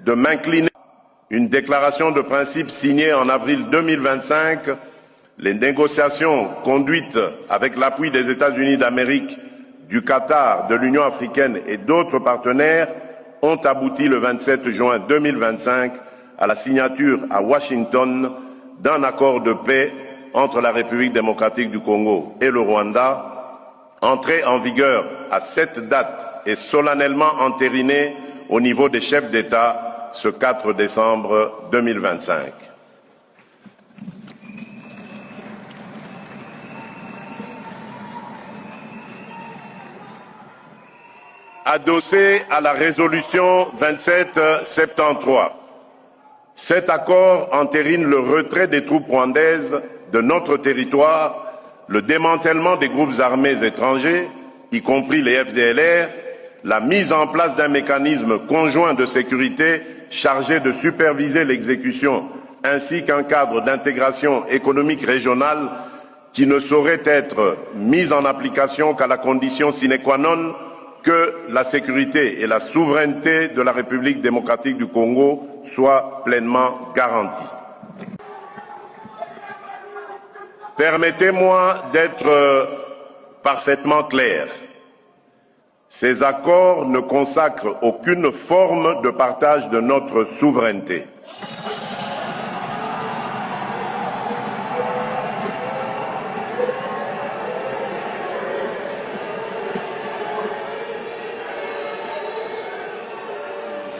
de m'incliner à une déclaration de principe signée en avril 2025. Les négociations conduites avec l'appui des États-Unis d'Amérique, du Qatar, de l'Union africaine et d'autres partenaires ont abouti le 27 juin 2025 à la signature à Washington d'un accord de paix entre la République démocratique du Congo et le Rwanda, entré en vigueur à cette date et solennellement entériné au niveau des chefs d'État ce 4 décembre 2025. Adossé à la résolution 2773, cet accord entérine le retrait des troupes rwandaises de notre territoire, le démantèlement des groupes armés étrangers, y compris les FDLR, la mise en place d'un mécanisme conjoint de sécurité chargé de superviser l'exécution, ainsi qu'un cadre d'intégration économique régionale qui ne saurait être mis en application qu'à la condition sine qua non que la sécurité et la souveraineté de la République démocratique du Congo soient pleinement garanties. Permettez-moi d'être parfaitement clair. Ces accords ne consacrent aucune forme de partage de notre souveraineté.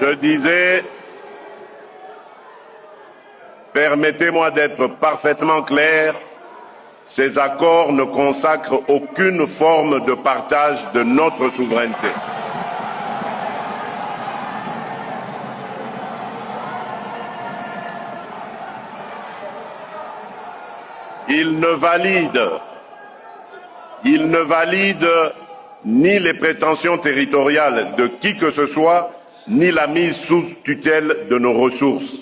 Je disais, permettez-moi d'être parfaitement clair, ces accords ne consacrent aucune forme de partage de notre souveraineté. Ils ne valident ni les prétentions territoriales de qui que ce soit, ni la mise sous tutelle de nos ressources.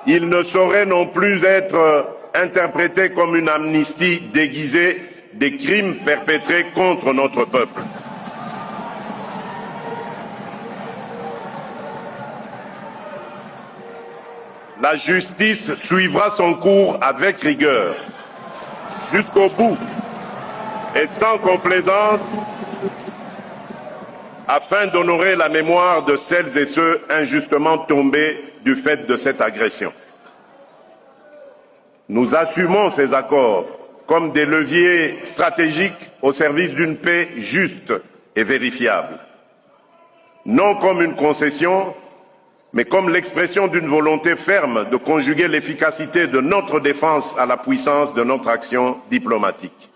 Il ne saurait non plus être interprété comme une amnistie déguisée des crimes perpétrés contre notre peuple. La justice suivra son cours avec rigueur, jusqu'au bout et sans complaisance, afin d'honorer la mémoire de celles et ceux injustement tombés du fait de cette agression. Nous assumons ces accords comme des leviers stratégiques au service d'une paix juste et vérifiable, non comme une concession, mais comme l'expression d'une volonté ferme de conjuguer l'efficacité de notre défense à la puissance de notre action diplomatique.